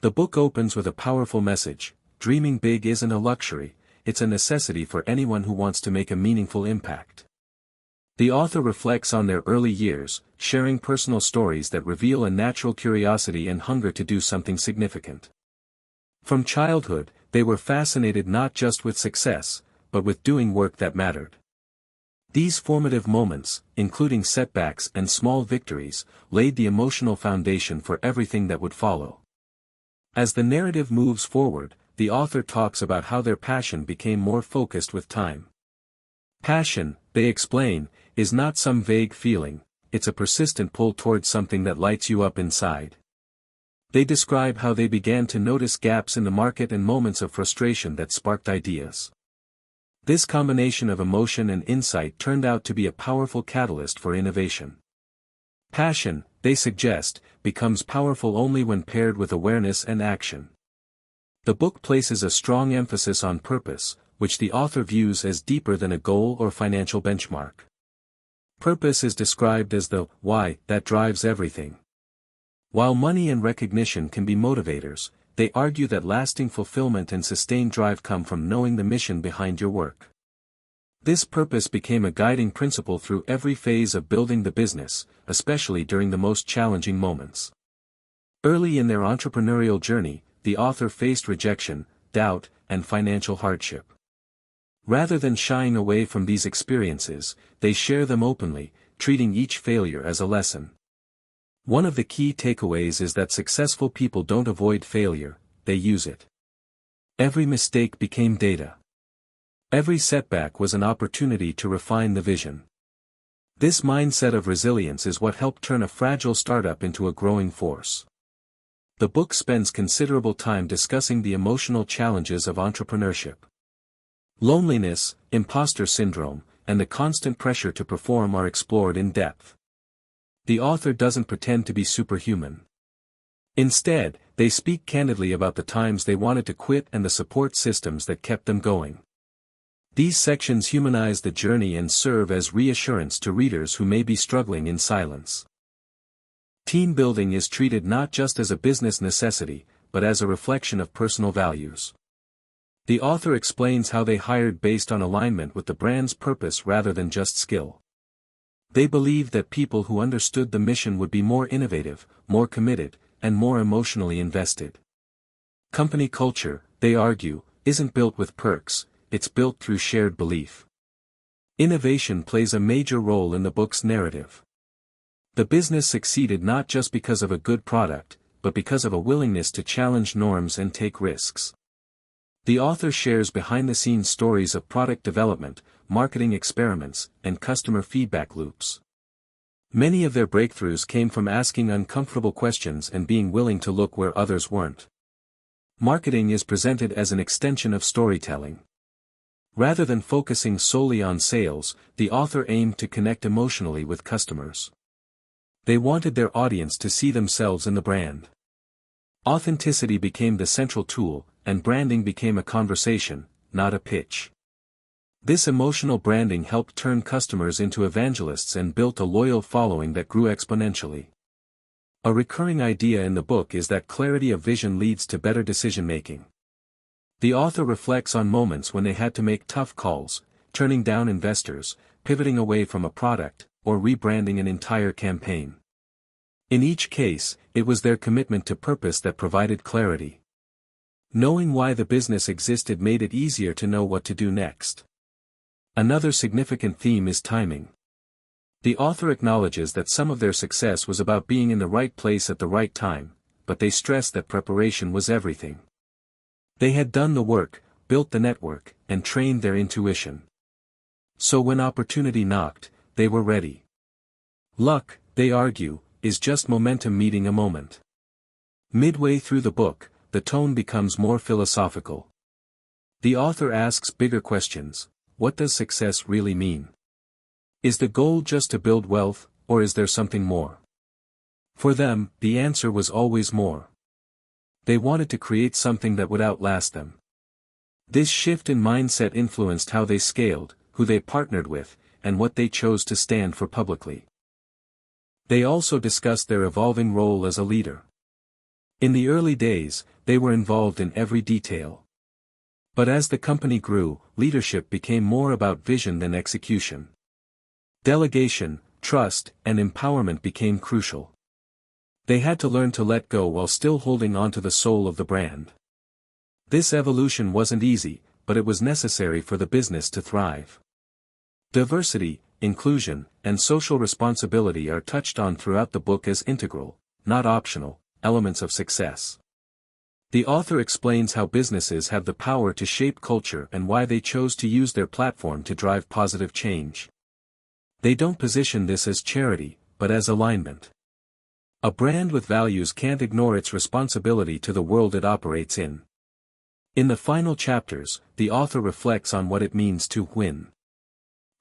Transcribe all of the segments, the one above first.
The book opens with a powerful message: dreaming big isn't a luxury, it's a necessity for anyone who wants to make a meaningful impact. The author reflects on their early years, sharing personal stories that reveal a natural curiosity and hunger to do something significant. From childhood, they were fascinated not just with success, but with doing work that mattered. These formative moments, including setbacks and small victories, laid the emotional foundation for everything that would follow. As the narrative moves forward, the author talks about how their passion became more focused with time. Passion, they explain, is not some vague feeling, it's a persistent pull towards something that lights you up inside. They describe how they began to notice gaps in the market and moments of frustration that sparked ideas. This combination of emotion and insight turned out to be a powerful catalyst for innovation. Passion, they suggest, becomes powerful only when paired with awareness and action. The book places a strong emphasis on purpose, which the author views as deeper than a goal or financial benchmark. Purpose is described as the why that drives everything. While money and recognition can be motivators, they argue that lasting fulfillment and sustained drive come from knowing the mission behind your work. This purpose became a guiding principle through every phase of building the business, especially during the most challenging moments. Early in their entrepreneurial journey, the author faced rejection, doubt, and financial hardship. Rather than shying away from these experiences, they share them openly, treating each failure as a lesson. One of the key takeaways is that successful people don't avoid failure, they use it. Every mistake became data. Every setback was an opportunity to refine the vision. This mindset of resilience is what helped turn a fragile startup into a growing force. The book spends considerable time discussing the emotional challenges of entrepreneurship. Loneliness, imposter syndrome, and the constant pressure to perform are explored in depth. The author doesn't pretend to be superhuman. Instead, they speak candidly about the times they wanted to quit and the support systems that kept them going. These sections humanize the journey and serve as reassurance to readers who may be struggling in silence. Team building is treated not just as a business necessity, but as a reflection of personal values. The author explains how they hired based on alignment with the brand's purpose rather than just skill. They believed that people who understood the mission would be more innovative, more committed, and more emotionally invested. Company culture, they argue, isn't built with perks, it's built through shared belief. Innovation plays a major role in the book's narrative. The business succeeded not just because of a good product, but because of a willingness to challenge norms and take risks. The author shares behind-the-scenes stories of product development, marketing experiments, and customer feedback loops. Many of their breakthroughs came from asking uncomfortable questions and being willing to look where others weren't. Marketing is presented as an extension of storytelling. Rather than focusing solely on sales, the author aimed to connect emotionally with customers. They wanted their audience to see themselves in the brand. Authenticity became the central tool, and branding became a conversation, not a pitch. This emotional branding helped turn customers into evangelists and built a loyal following that grew exponentially. A recurring idea in the book is that clarity of vision leads to better decision-making. The author reflects on moments when they had to make tough calls, turning down investors, pivoting away from a product, or rebranding an entire campaign. In each case, it was their commitment to purpose that provided clarity. Knowing why the business existed made it easier to know what to do next. Another significant theme is timing. The author acknowledges that some of their success was about being in the right place at the right time, but they stress that preparation was everything. They had done the work, built the network, and trained their intuition. So when opportunity knocked, they were ready. Luck, they argue, is just momentum meeting a moment. Midway through the book, the tone becomes more philosophical. The author asks bigger questions. What does success really mean? Is the goal just to build wealth, or is there something more? For them, the answer was always more. They wanted to create something that would outlast them. This shift in mindset influenced how they scaled, who they partnered with, and what they chose to stand for publicly. They also discussed their evolving role as a leader. In the early days, they were involved in every detail. But as the company grew, leadership became more about vision than execution. Delegation, trust, and empowerment became crucial. They had to learn to let go while still holding on to the soul of the brand. This evolution wasn't easy, but it was necessary for the business to thrive. Diversity, inclusion, and social responsibility are touched on throughout the book as integral, not optional, elements of success. The author explains how businesses have the power to shape culture and why they chose to use their platform to drive positive change. They don't position this as charity, but as alignment. A brand with values can't ignore its responsibility to the world it operates in. In the final chapters, the author reflects on what it means to win.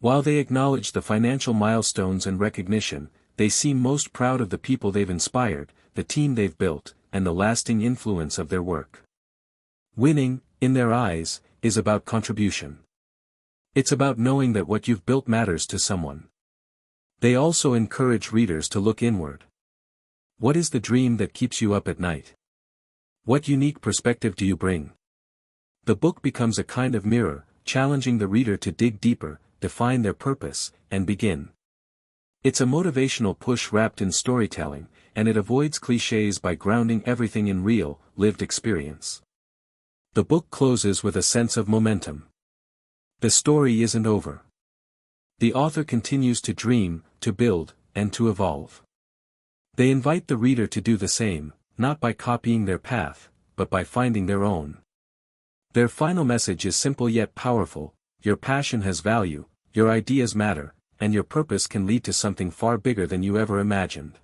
While they acknowledge the financial milestones and recognition, they seem most proud of the people they've inspired, the team they've built, and the lasting influence of their work. Winning, in their eyes, is about contribution. It's about knowing that what you've built matters to someone. They also encourage readers to look inward. What is the dream that keeps you up at night? What unique perspective do you bring? The book becomes a kind of mirror, challenging the reader to dig deeper, define their purpose, and begin. It's a motivational push wrapped in storytelling, and it avoids clichés by grounding everything in real, lived experience. The book closes with a sense of momentum. The story isn't over. The author continues to dream, to build, and to evolve. They invite the reader to do the same, not by copying their path, but by finding their own. Their final message is simple yet powerful: your passion has value, your ideas matter, and your purpose can lead to something far bigger than you ever imagined.